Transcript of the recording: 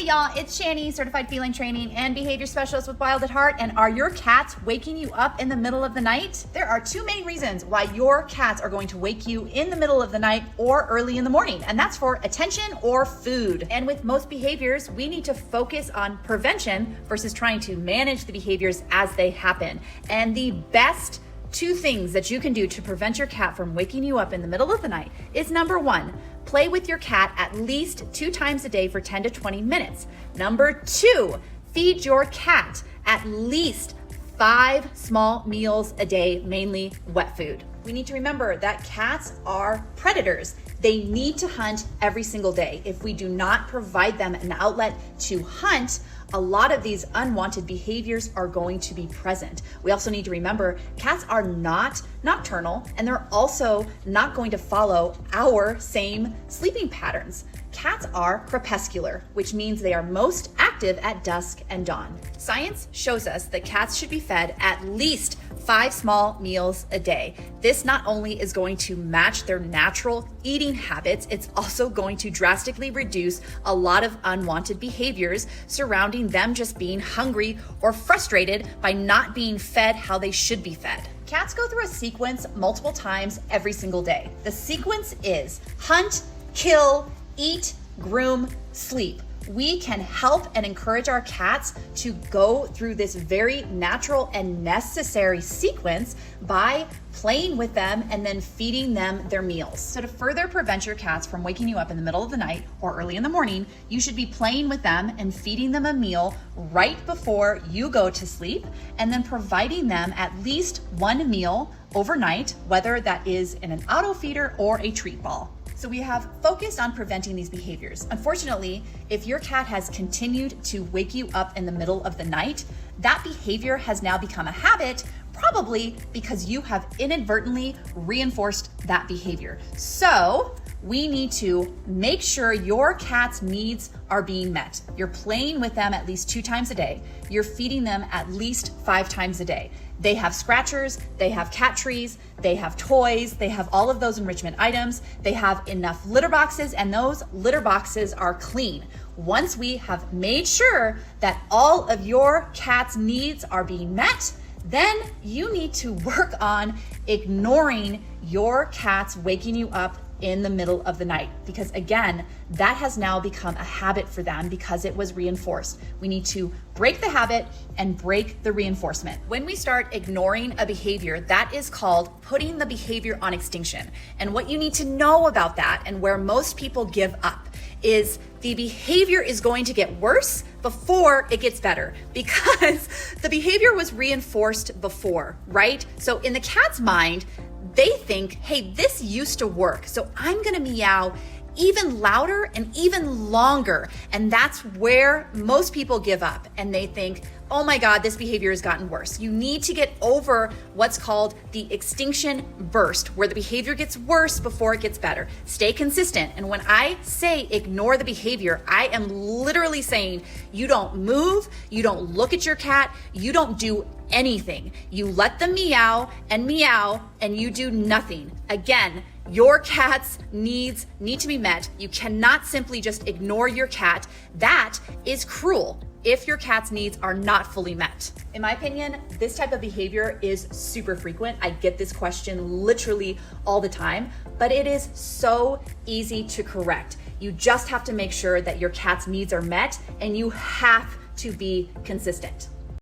y'all, it's Shani, certified feline training and behavior specialist with Wild at Heart. And are your cats waking you up in the middle of the night? There are two main reasons why your cats are going to wake you in the middle of the night or early in the morning, and that's for attention or food. And with most behaviors, we need to focus on prevention versus trying to manage the behaviors as they happen. And the best two things that you can do to prevent your cat from waking you up in the middle of the night is number one, play with your cat at least 2 times a day for 10 to 20 minutes. Number two, feed your cat at least 5 small meals a day, mainly wet food. We need to remember that cats are predators. They need to hunt every single day. If we do not provide them an outlet to hunt, a lot of these unwanted behaviors are going to be present. We also need to remember cats are not nocturnal, and they're also not going to follow our same sleeping patterns. Cats are crepuscular, which means they are most active at dusk and dawn. Science shows us that cats should be fed at least 5 small meals a day. This not only is going to match their natural eating habits, it's also going to drastically reduce a lot of unwanted behaviors surrounding them just being hungry or frustrated by not being fed how they should be fed. Cats go through a sequence multiple times every single day. The sequence is hunt, kill, eat, groom, sleep. We can help and encourage our cats to go through this very natural and necessary sequence by playing with them and then feeding them their meals. So to further prevent your cats from waking you up in the middle of the night or early in the morning, you should be playing with them and feeding them a meal right before you go to sleep, and then providing them at least 1 meal overnight, whether that is in an auto feeder or a treat ball. So we have focused on preventing these behaviors. Unfortunately, if your cat has continued to wake you up in the middle of the night, that behavior has now become a habit, probably because you have inadvertently reinforced that behavior. So we need to make sure your cat's needs are being met. You're playing with them at least 2 times a day. You're feeding them at least 5 times a day. They have scratchers, they have cat trees, they have toys, they have all of those enrichment items, they have enough litter boxes, and those litter boxes are clean. Once we have made sure that all of your cat's needs are being met, then you need to work on ignoring your cats waking you up in the middle of the night, because again, that has now become a habit for them because it was reinforced. We need to break the habit and break the reinforcement. When we start ignoring a behavior, that is called putting the behavior on extinction. And what you need to know about that, and where most people give up, is the behavior is going to get worse before it gets better, because the behavior was reinforced before, right? So in the cat's mind, they think, hey, this used to work, so I'm gonna meow even louder and even longer. And that's where most people give up, and they think, oh my God, this behavior has gotten worse. You need to get over what's called the extinction burst, where the behavior gets worse before it gets better. Stay consistent. And when I say ignore the behavior, I am literally saying you don't move, you don't look at your cat, you don't do anything. You let them meow, and you do nothing. Again, your cat's needs need to be met. You cannot simply just ignore your cat. That is cruel if your cat's needs are not fully met. In my opinion, this type of behavior is super frequent. I get this question literally all the time, but it is so easy to correct. You just have to make sure that your cat's needs are met, and you have to be consistent.